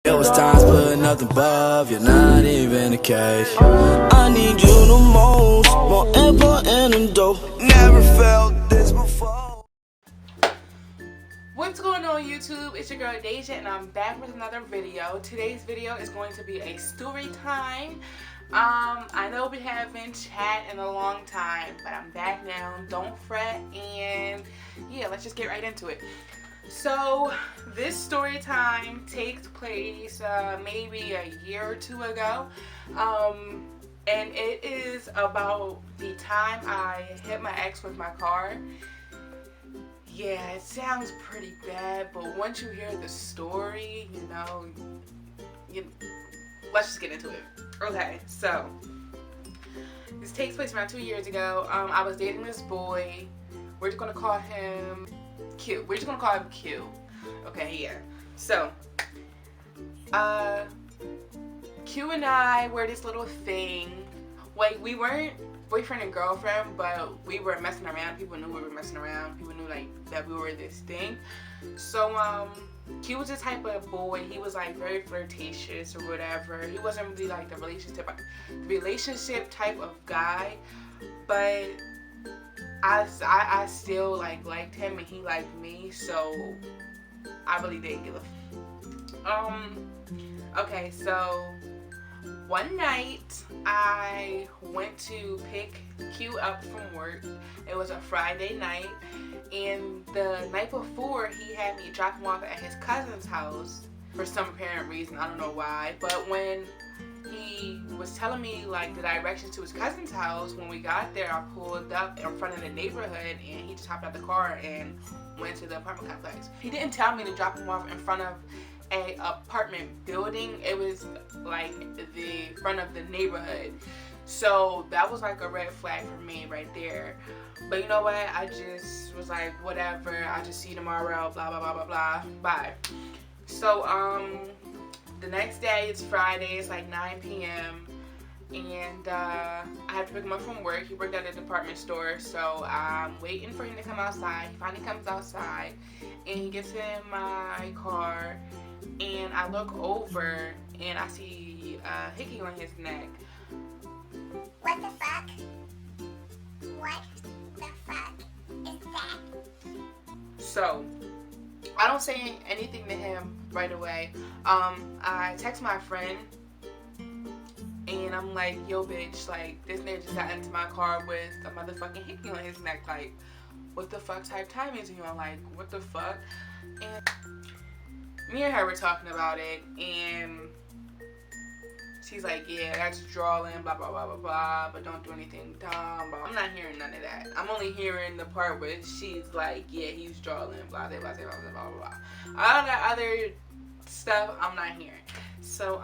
There was times putting nothing above, you're not even a cake. I need you the most, more important than dope. Never felt this before. What's going on YouTube? It's your girl Deja and I'm back with another video. Today's video is going to be a story time. I know we haven't chat in a long time, but I'm back now. Don't fret, and yeah, let's just get right into it. So this story time takes place maybe a year or two ago, and it is about the time I hit my ex with my car. Yeah, it sounds pretty bad, but once you hear the story, let's just get into it. Okay, so this takes place around 2 years ago. I was dating this boy. We're just gonna call him Q. Okay, yeah. So, Q and I were this little thing. Like, we weren't boyfriend and girlfriend, but we were messing around. People knew we were messing around. People knew like that we were this thing. So, Q was the type of boy. He was like very flirtatious or whatever. He wasn't really like the relationship type of guy, but I still liked him and he liked me, so I really didn't give a okay, so one night I went to pick Q up from work. It was a Friday night, and the night before he had me drop him off at his cousin's house for some apparent reason. I don't know why, but when he was telling me like the directions to his cousin's house, when we got there, I pulled up in front of the neighborhood and he just hopped out the car and went to the apartment complex. He didn't tell me to drop him off in front of a apartment building. It was like the front of the neighborhood, so that was like a red flag for me right there. But you know what, I just was like, whatever, I'll just see you tomorrow, blah blah blah blah blah, bye. So the next day, it's Friday, it's like 9 p.m. and I have to pick him up from work. He worked at a department store, so I'm waiting for him to come outside. He finally comes outside and he gets in my car, and I look over and I see a hickey on his neck. What the fuck? What the fuck is that? So I don't say anything to him right away. I text my friend and I'm like, yo bitch, like this nigga just got into my car with a motherfucking hickey on his neck. Like, what the fuck type time is he on? Like, what the fuck? And me and her were talking about it, and she's like, yeah, that's drawing, blah blah blah blah blah, but don't do anything dumb. I'm not hearing none of that. I'm only hearing the part where she's like, yeah, he's drawing, blah blah blah blah blah blah blah. All that other stuff I'm not hearing. So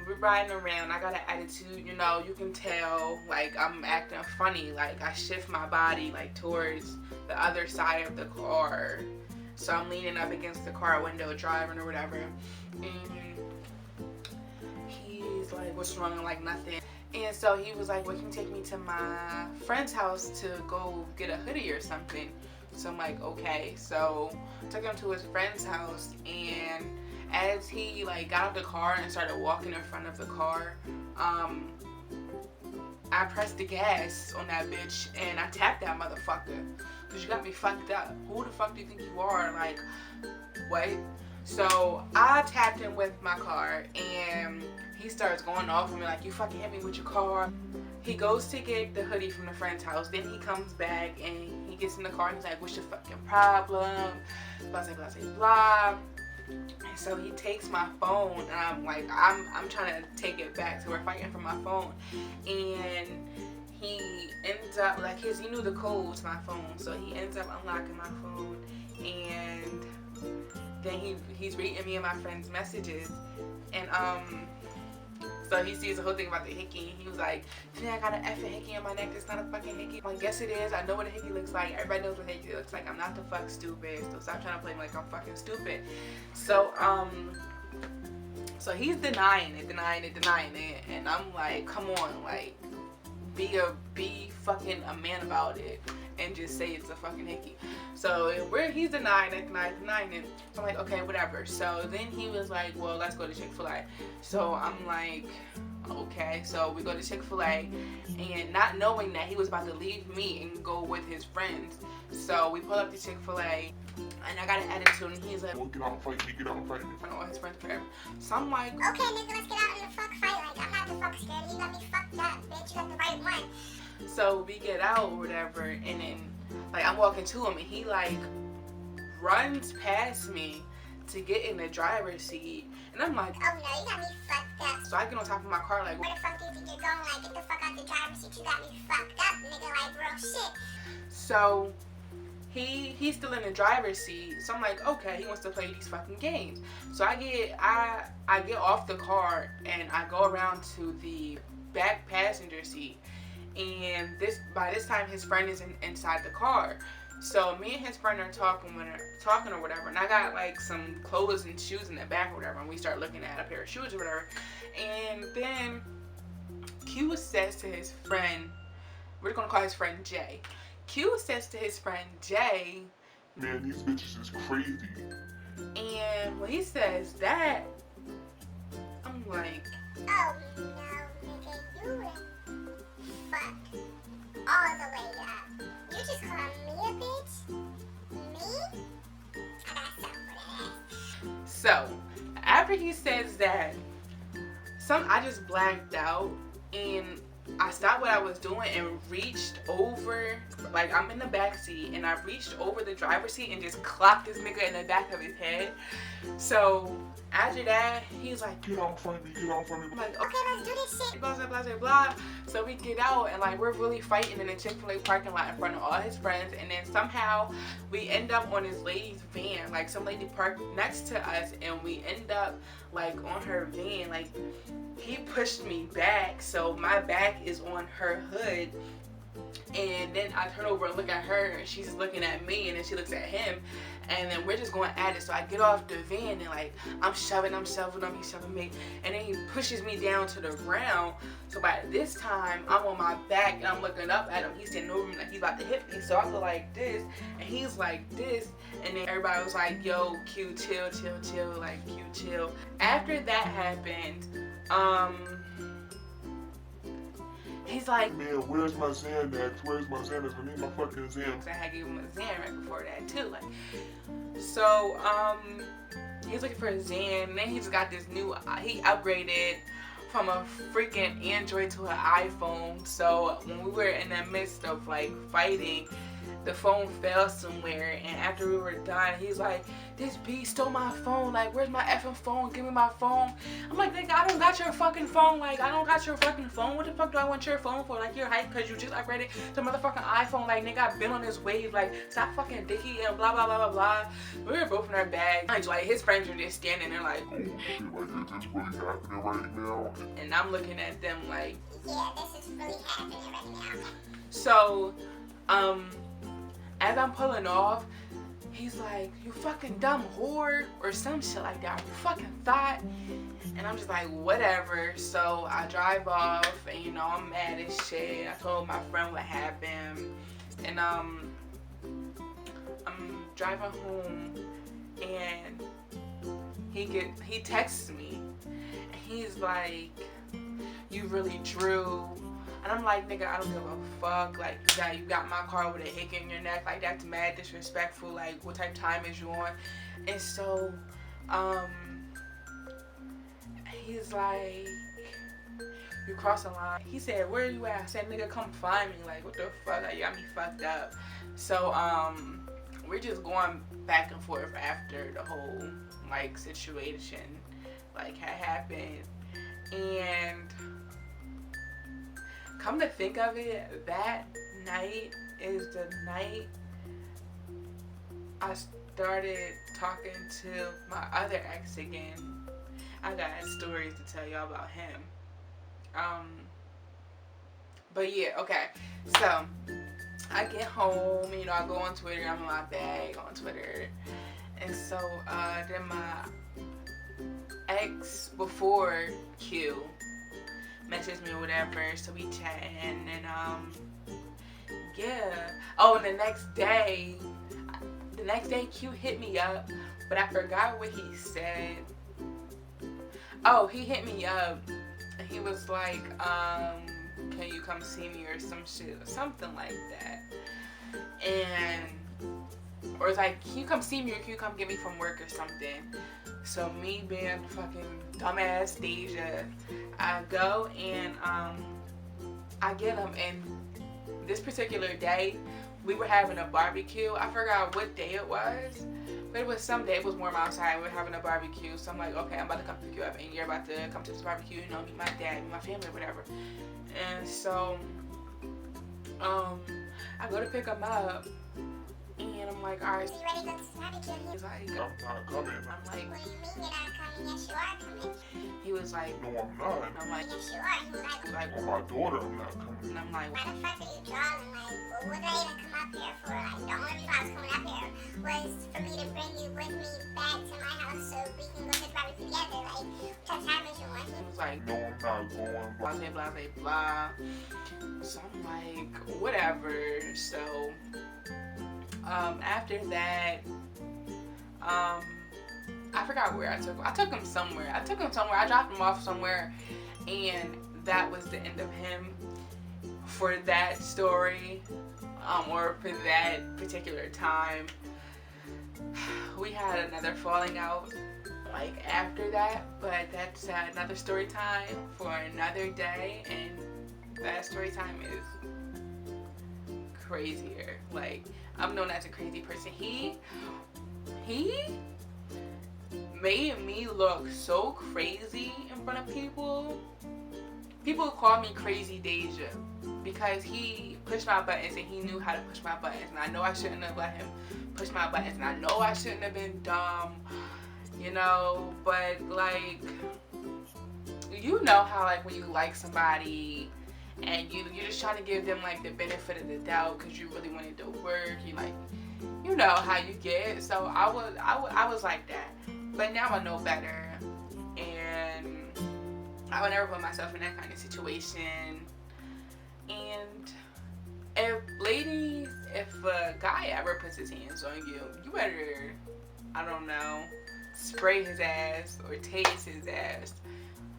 we're riding around. I got an attitude, you can tell, like I'm acting funny, like I shift my body like towards the other side of the car. So I'm leaning up against the car window driving or whatever, and he's like, what's wrong? I'm like, nothing. And so he was like, well, can you take me to my friend's house to go get a hoodie or something? So I'm like, okay. So I took him to his friend's house, and as he like got out of the car and started walking in front of the car, I pressed the gas on that bitch and I tapped that motherfucker. Cause you got me fucked up. Who the fuck do you think you are? Like, what? So I tapped him with my car and he starts going off on me like, you fucking hit me with your car. He goes to get the hoodie from the friend's house. Then he comes back and he gets in the car and he's like, what's your fucking problem? Blah, blah, blah, blah. And so he takes my phone and I'm like, I'm trying to take it back. So we're fighting for my phone. And he ends up, like, he knew the code to my phone. So he ends up unlocking my phone. And then he's reading me and my friend's messages. And so he sees the whole thing about the hickey. He was like, you think I got an effing hickey on my neck? It's not a fucking hickey. I'm like, yes it is. I know what a hickey looks like. Everybody knows what a hickey looks like. I'm not the fuck stupid. So stop trying to play me like I'm fucking stupid. So so he's denying it. And I'm like, come on, like, be fucking a man about it. and just say it's a fucking hickey. So he's denying it. So I'm like, okay, whatever. So then he was like, well, let's go to Chick-fil-A. So I'm like, okay. So we go to Chick-fil-A, and not knowing that he was about to leave me and go with his friends. So we pull up to Chick-fil-A, and I got an attitude, and he's like, well, get out and fight me, get out and fight me. in front of all his friends, forever. So I'm like, okay, nigga, let's get out in the fuck fight. Like, I'm not the fuck scared. You got me fucked up, bitch. You got the right one. so we get out or whatever, and then like I'm walking to him, and he like runs past me to get in the driver's seat, and I'm like, oh no, you got me fucked up. so I get on top of my car like, Where the fuck do you think you're going? Like, get the fuck out the driver's seat. You got me fucked up, nigga. Like, real shit. so he's still in the driver's seat. So I'm like, okay, he wants to play these fucking games. So I get off the car, and I go around to the back passenger seat, and by this time his friend is inside the car. So me and his friend are talking or whatever, and I got like some clothes and shoes in the back or whatever, and we start looking at a pair of shoes or whatever, and then Q says to his friend, we're gonna call his friend Jay. Q says to his friend Jay, man, these bitches is crazy. and when he says that, I'm like, Oh no, nigga, you and fucked all the way up. You just called me a bitch? Me? I got something for that. so after he says that, I just blacked out, and I stopped what I was doing and reached over, like I'm in the back seat, and I reached over the driver's seat and just clocked this nigga in the back of his head. So after that, he's like, Get out and fight me, get out and fight me. I'm like, Okay, let's do this shit. blah, blah, blah, blah, blah. So we get out, and like we're really fighting in the Chick-fil-A parking lot in front of all his friends, and then somehow we end up on this lady's van. Like some lady parked next to us, and we end up like on her van. Like he pushed me back, so my back is on her hood. And then I turn over and look at her, and she's looking at me, and then she looks at him, and then we're just going at it. So I get off the van, and like I'm shoving him, he's shoving me, and then he pushes me down to the ground. So by this time I'm on my back, and I'm looking up at him. He's standing over me like he's about to hit me. So I go like this, and he's like this, and then everybody was like, yo, Q, chill, like Q, chill. After that happened, he's like, Man, where's my Xanax? Where's my Xanax? I need my fucking Xanax. I had gave him a Xan right before that too. Like, so he's looking for a Xan. And then he's got this new. He upgraded from a freaking Android to an iPhone. So when we were in the midst of like fighting, the phone fell somewhere, and after we were done, he's like, this B stole my phone. Like, where's my effing phone? Give me my phone. I'm like, nigga, I don't got your fucking phone. Like, I don't got your fucking phone. What the fuck do I want your phone for? Like, you're hyped because you just upgraded to motherfucking iPhone. Like, nigga, I've been on this wave. Like, stop fucking dicky and blah, blah, blah, blah, blah. We were both in our bag. Like, his friends are just standing there like, Oh shit, like, is this really happening right now? and I'm looking at them like, Yeah, this is really happening right now. so, as I'm pulling off, he's like, you fucking dumb whore, or some shit like that. You fucking thought. And I'm just like, whatever. So I drive off, and you know, I'm mad as shit. I told my friend what happened, and I'm driving home, and he texts me, and he's like, you really drew. And I'm like, nigga, I don't give a fuck. Like, you got my car with a hick in your neck. Like, that's mad disrespectful. Like, what type of time is you on? And so, he's like, you crossed the line. He said, where are you at? I said, nigga, come find me. Like, what the fuck? Like, you got me fucked up. So, we're just going back and forth after the whole, like, situation, like, had happened. And come to think of it, that night is the night I started talking to my other ex again. I got stories to tell y'all about him. But yeah, okay. So I get home, you know, I go on Twitter, I'm in my bag on Twitter. And so then my ex before Q messaged me or whatever, so we chatting, and Yeah. Oh, and the next day, Q hit me up, but I forgot what he said. Oh, he hit me up, and he was like, can you come see me or some shit or something like that. And or it's like, can you come see me or can you come get me from work or something? So me being fucking dumbass Deja, I go and I get him. And this particular day, we were having a barbecue. I forgot what day it was, but it was some day. It was warm outside. We were having a barbecue. So I'm like, okay, I'm about to come pick you up, and you're about to come to this barbecue. You know, meet my dad, meet my family, whatever. And so, I go to pick him up, and I'm like, all right. You ready to go to the barbecue? He's like, I'm not coming. I'm like, What do you mean you're not coming? Yes, you are coming. he was like, No, I'm not. I'm like, Yes, you are. He was like, On my daughter, I'm not coming. and I'm like, why the fuck are you drawing? Like, what would I even come up here for? Like, the only reason I was coming up here was for me to bring you with me back to my house so we can go to the barbecue together. Like, what time is you want? he was like, No, I'm not going. blah, blah, blah, blah. So I'm like, whatever. So, after that, I forgot where I took him. I took him somewhere. I dropped him off somewhere, and that was the end of him for that story, or for that particular time. We had another falling out like after that, but that's another story time for another day, and that story time is crazier. Like, I'm known as a crazy person. He made me look so crazy in front of people. People call me Crazy Deja because he pushed my buttons and he knew how to push my buttons. And I know I shouldn't have let him push my buttons. And I know I shouldn't have been dumb, you know. But, like, you know how, like, when you like somebody and you're just trying to give them, like, the benefit of the doubt because you really wanted to work. You, like, you know how you get. So I was like that. But now I know better, and I would never put myself in that kind of situation. And if a guy ever puts his hands on you, you better, I don't know, spray his ass or tase his ass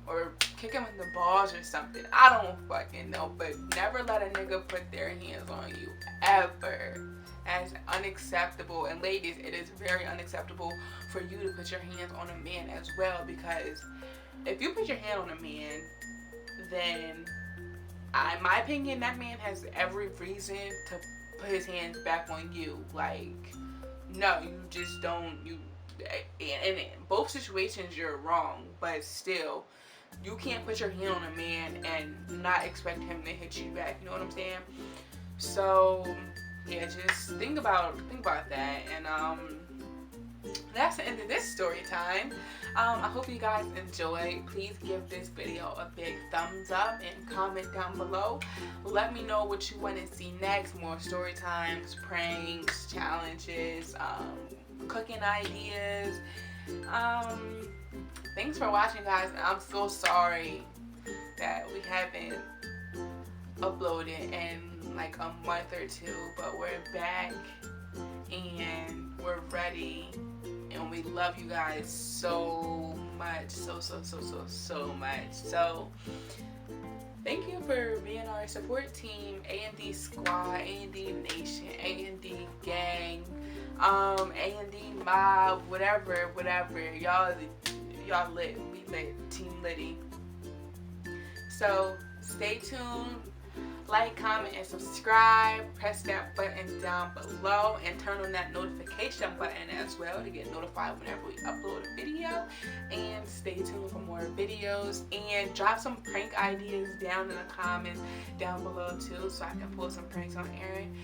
or kick him in the balls or something. I don't fucking know, but never let a nigga put their hands on you, ever. As unacceptable. And ladies, it is very unacceptable for you to put your hands on a man as well, because if you put your hand on a man, then in my opinion, that man has every reason to put his hands back on you. Like, no, you just don't. In both situations you're wrong, but still, you can't put your hand on a man and not expect him to hit you back. You know what I'm saying? So yeah, just think about that. And that's the end of this story time. I hope you guys enjoyed. Please give this video a big thumbs up and comment down below. Let me know what you want to see next. More story times, pranks, challenges, cooking ideas. Thanks for watching, guys. I'm so sorry that we haven't uploaded in like a month or two, but we're back and we're ready, and we love you guys so much, so much. So thank you for being our support team, A&D Squad, A&D Nation, A&D Gang, A&D Mob, whatever. Y'all lit. We lit. Team Litty. So stay tuned. Like, comment, and subscribe. Press that button down below and turn on that notification button as well to get notified whenever we upload a video. And stay tuned for more videos. And drop some prank ideas down in the comments down below too, so I can pull some pranks on Aaron.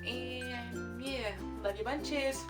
And yeah, love you bunches.